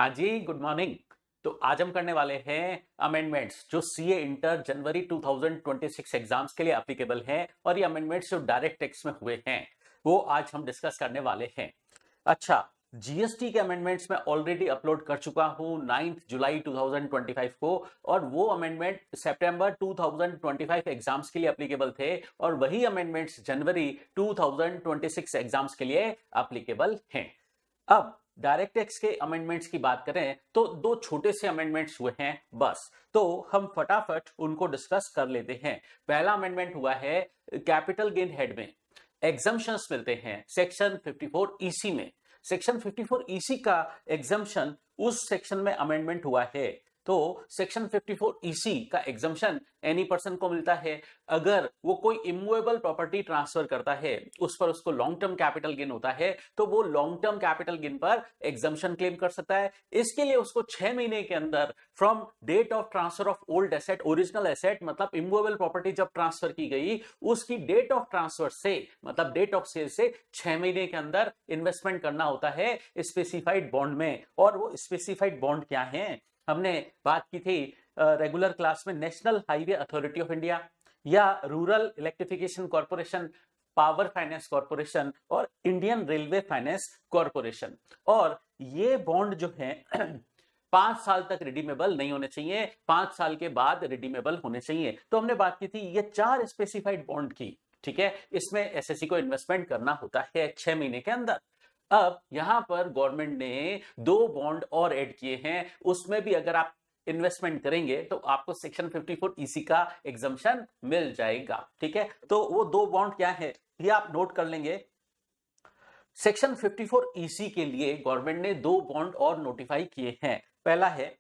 हाँ जी, good morning. तो आज हम करने वाले हैं अमेंडमेंट्स जो सीए इंटर जनवरी 2026 एग्जाम्स के लिए एप्लीकेबल हैं और ये अमेंडमेंट्स जो डायरेक्ट टेक्स्ट में हुए हैं वो आज हम डिस्कस करने वाले हैं। अच्छा, जीएसटी के अमेंडमेंट्स मैं ऑलरेडी अपलोड कर चुका हूं 9 जुलाई 2025 को, और वो अमेंडमेंट सितंबर 2025 एग्जाम्स के लिए एप्लीकेबल थे और वही अमेंडमेंट्स जनवरी 2026 एग्जाम्स के लिए एप्लीकेबल हैं। अब डायरेक्ट टैक्स के अमेंडमेंट्स की बात करें तो दो छोटे से अमेंडमेंट्स हुए हैं बस, तो हम फटाफट उनको डिस्कस कर लेते हैं। पहला अमेंडमेंट हुआ है कैपिटल गेन हेड में एग्जम्पशंस मिलते हैं सेक्शन 54 ईसी में। सेक्शन 54 ईसी का एग्जम्पशन उस सेक्शन में अमेंडमेंट हुआ है। तो सेक्शन 54 ईसी का एग्जम्पशन एनी पर्सन को मिलता है अगर वो कोई इमूवेबल प्रॉपर्टी ट्रांसफर करता है, उस पर उसको लॉन्ग टर्म कैपिटल गेन होता है, तो वो लॉन्ग टर्म कैपिटल गेन पर एग्जम्पशन क्लेम कर सकता है। इसके लिए उसको 6 महीने के अंदर from date of transfer of old asset, original asset मतलब इमूवेबल प्रॉपर्टी जब ट्रांसफर की गई उसकी डेट ऑफ ट्रांसफर से मतलब डेट ऑफ सेल से 6 महीने के अंदर इन्वेस्टमेंट करना होता है स्पेसिफाइड बॉन्ड में। और वो स्पेसिफाइड बॉन्ड क्या है, हमने बात की थी रेगुलर क्लास में, national highway authority of India या rural electrification corporation, power finance corporation और इंडियन रेलवे फाइनेंस कॉर्पोरेशन। और ये बॉन्ड जो है 5 साल तक रिडीमेबल नहीं होने चाहिए, 5 साल के बाद रिडीमेबल होने चाहिए। तो हमने बात की थी ये 4 स्पेसिफाइड बॉन्ड की, ठीक है। इसमें एसएससी को इन्वेस्टमेंट करना होता है 6 महीने के अंदर। अब यहां पर गवर्नमेंट ने 2 बॉन्ड और ऐड किए हैं, उसमें भी अगर आप इन्वेस्टमेंट करेंगे तो आपको सेक्शन 54 ईसी का एग्जम्पशन मिल जाएगा, ठीक है। तो वो 2 बॉन्ड क्या है ये आप नोट कर लेंगे। सेक्शन 54 ईसी के लिए गवर्नमेंट ने 2 बॉन्ड और नोटिफाई किए हैं। पहला है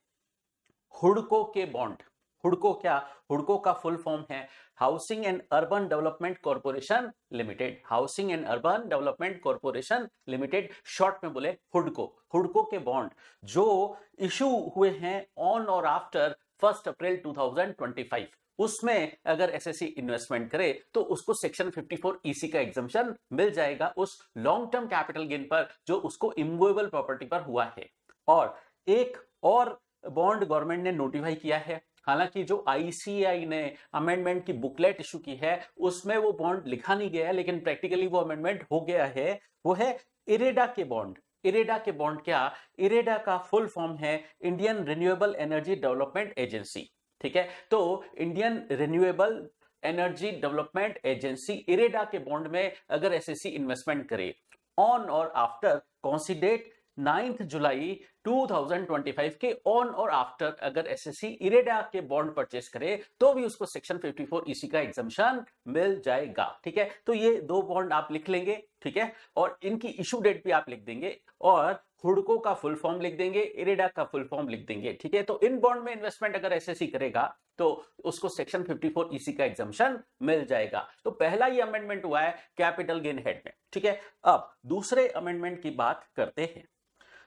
हुडको के बॉन्ड। हुडको क्या, हुडको का फुल फॉर्म है housing and urban development corporation limited. Housing and urban development corporation limited, short में बोले हुडको। हुडको के बॉन्ड जो इशू हुए हैं ऑन और आफ्टर 1 अप्रैल 2025, उसमें अगर एसएससी इन्वेस्टमेंट करे तो उसको सेक्शन 54 ईसी का एग्जम्पशन मिल जाएगा उस लॉन्ग टर्म कैपिटल गेन पर जो उसको इमूवेबल प्रॉपर्टी पर हुआ है। और एक और बॉन्ड गवर्नमेंट ने नोटिफाई किया है, हालांकि जो आईसीएआई ने अमेंडमेंट की बुकलेट इशू की है उसमें वो बॉन्ड लिखा नहीं गया है, लेकिन प्रैक्टिकली वो अमेंडमेंट हो गया है। वो है इरेडा के बॉन्ड। इरेडा के बॉन्ड क्या, इरेडा का फुल फॉर्म है Indian renewable energy development agency, ठीक है। तो Indian renewable energy development agency IREDA के बॉन्ड में अगर एसएससी इन्वेस्टमेंट करे ऑन और आफ्टर कॉन्सिडेट 9 जुलाई 2025 के ऑन और आफ्टर अगर एसएससी इरेडा के बॉन्ड परचेस करे तो भी उसको सेक्शन 54 ईसी का एग्जम्पशन मिल जाएगा, ठीक है। तो ये 2 बॉन्ड आप लिख लेंगे, ठीक है, और इनकी इशू डेट भी आप लिख देंगे और हुडको का फुल फॉर्म लिख देंगे, इरेडा का फुल फॉर्म लिख देंगे, ठीक है। तो इन बॉन्ड में इन्वेस्टमेंट अगर एसएससी करेगा तो उसको सेक्शन 54 ईसी का एग्जम्पशन मिल जाएगा। तो पहला ये अमेंडमेंट हुआ है कैपिटल गेन हेड में, ठीक है। अब दूसरे अमेंडमेंट की बात करते हैं।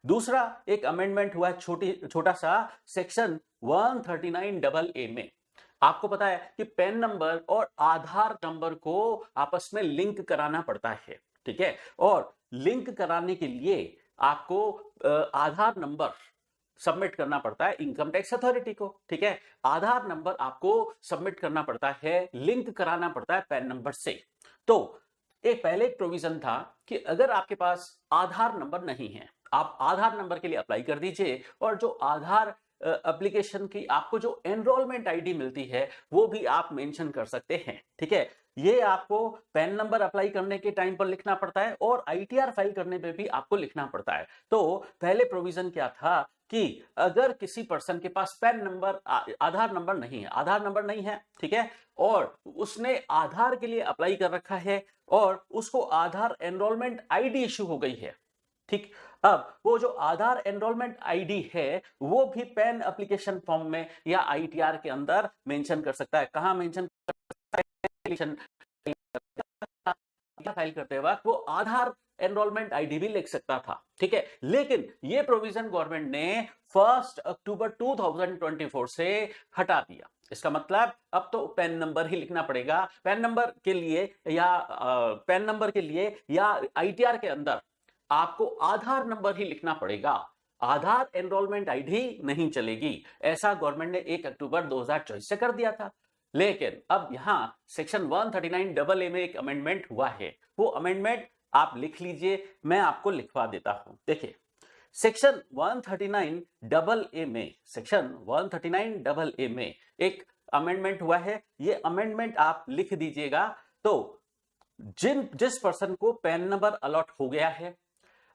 दूसरा एक अमेंडमेंट हुआ छोटा सा सेक्शन 139AA में। आपको पता है कि पैन नंबर और आधार नंबर को आपस में लिंक कराना पड़ता है, ठीक है। और लिंक कराने के लिए आपको आधार नंबर सबमिट करना पड़ता है इनकम टैक्स अथॉरिटी को, ठीक है। आधार नंबर आपको सबमिट करना पड़ता है, लिंक कराना पड़ता है पैन नंबर से। तो एक पहले एक प्रोविजन था कि अगर आपके पास आधार नंबर नहीं है, आप आधार नंबर के लिए अप्लाई कर दीजिए और जो आधार एप्लीकेशन की आपको जो एनरोलमेंट आईडी मिलती है वो भी आप मेंशन कर सकते हैं, ठीक है। ये आपको पैन नंबर अप्लाई करने के टाइम पर लिखना पड़ता है और आईटीआर फाइल करने पे भी आपको लिखना पड़ता है। तो पहले प्रोविजन क्या था कि अगर किसी पर्सन के पास पैन नंबर आधार नंबर नहीं है, आधार नंबर नहीं है, ठीक है, और उसने आधार के लिए अप्लाई कर रखा है और उसको आधार एनरोलमेंट आईडी इशू हो गई है, ठीक। अब वो जो आधार एनरोलमेंट आईडी है वो भी पैन एप्लीकेशन फॉर्म में या आईटीआर के अंदर मेंशन कर सकता है। कहां मेंशन फाइल करते वक्त वो आधार एनरोलमेंट आईडी भी लिख सकता था, ठीक है। लेकिन ये प्रोविजन गवर्नमेंट ने 1 अक्टूबर 2024 से हटा दिया। इसका मतलब अब तो पैन नंबर ही लिखना पड़ेगा। पैन नंबर के लिए या आईटीआर के अंदर आपको आधार नंबर ही लिखना पड़ेगा। आधार एनरोलमेंट आईडी नहीं चलेगी। ऐसा गवर्नमेंट ने 1 अक्टूबर 2024 से कर दिया था। लेकिन अब यहां सेक्शन 139AA में एक अमेंडमेंट हुआ है। वो अमेंडमेंट आप लिख लीजिए, मैं आपको लिखवा देता हूं। देखिए, सेक्शन 139AA में एक अमेंडमेंट हुआ है। ये अमेंडमेंट आप लिख दीजिएगा। तो जिस पर्सन को पैन नंबर अलॉट हो गया है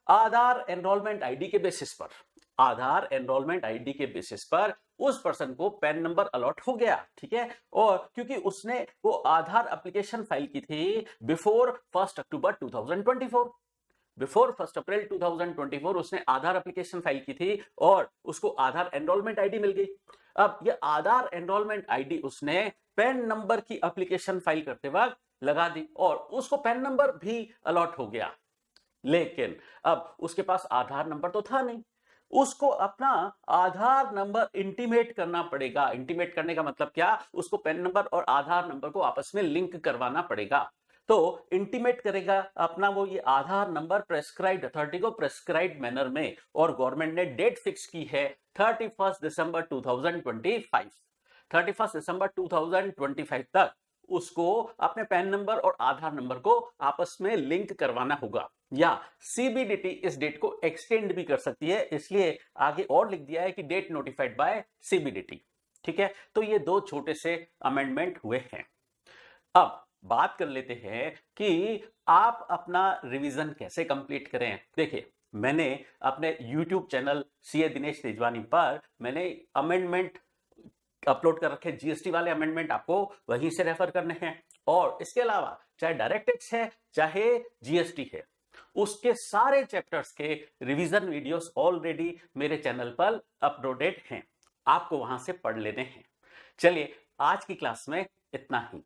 आधार एनरोलमेंट आईडी के बेसिस पर, आधार एनरोलमेंट आईडी के बेसिस पर उस पर्सन को पैन नंबर अलॉट हो गया, ठीक है। और क्योंकि उसने वो आधार एप्लीकेशन फाइल की थी बिफोर 1 अक्टूबर 2024, बिफोर 1 अप्रैल 2024 उसने आधार एप्लीकेशन फाइल की थी और उसको आधार एनरोलमेंट आईडी मिल गई। अब ये आधार एनरोलमेंट आईडी उसने पैन नंबर की एप्लीकेशन फाइल करते वक्त लगा दी और उसको पैन नंबर भी अलॉट हो गया। लेकिन अब उसके पास आधार नंबर तो था नहीं, उसको अपना आधार नंबर इंटीमेट करना पड़ेगा। इंटीमेट करने का मतलब क्या, उसको पैन नंबर और आधार नंबर को आपस में लिंक करवाना पड़ेगा। तो इंटीमेट करेगा अपना वो ये आधार नंबर प्रेस्क्राइब्ड अथॉरिटी को प्रेस्क्राइब्ड मैनर में, और गवर्नमेंट ने डेट फिक्स की है 31 दिसंबर 2025। 31 दिसंबर 2025 तक उसको अपने पैन नंबर और आधार नंबर को आपस में लिंक करवाना होगा, या सीबीडीटी इस डेट को एक्सटेंड भी कर सकती है, इसलिए आगे और लिख दिया है कि डेट नोटिफाइड बाय सीबीडीटी। ठीक है, तो ये दो छोटे से अमेंडमेंट हुए हैं। अब बात कर लेते हैं कि आप अपना रिवीजन कैसे कंप्लीट करें। देखिए, मैंने अपने YouTube channel CA Dinesh Tejwani पर मैंने अमेंडमेंट अपलोड कर रखे, जीएसटी वाले अमेंडमेंट आपको वहीं से रेफर करने हैं। और इसके अलावा चाहे डायरेक्ट टैक्स है चाहे जीएसटी है, उसके सारे चैप्टर्स के रिवीजन वीडियोस ऑलरेडी मेरे चैनल पर अपलोडेड हैं, आपको वहां से पढ़ लेने हैं। चलिए, आज की क्लास में इतना ही।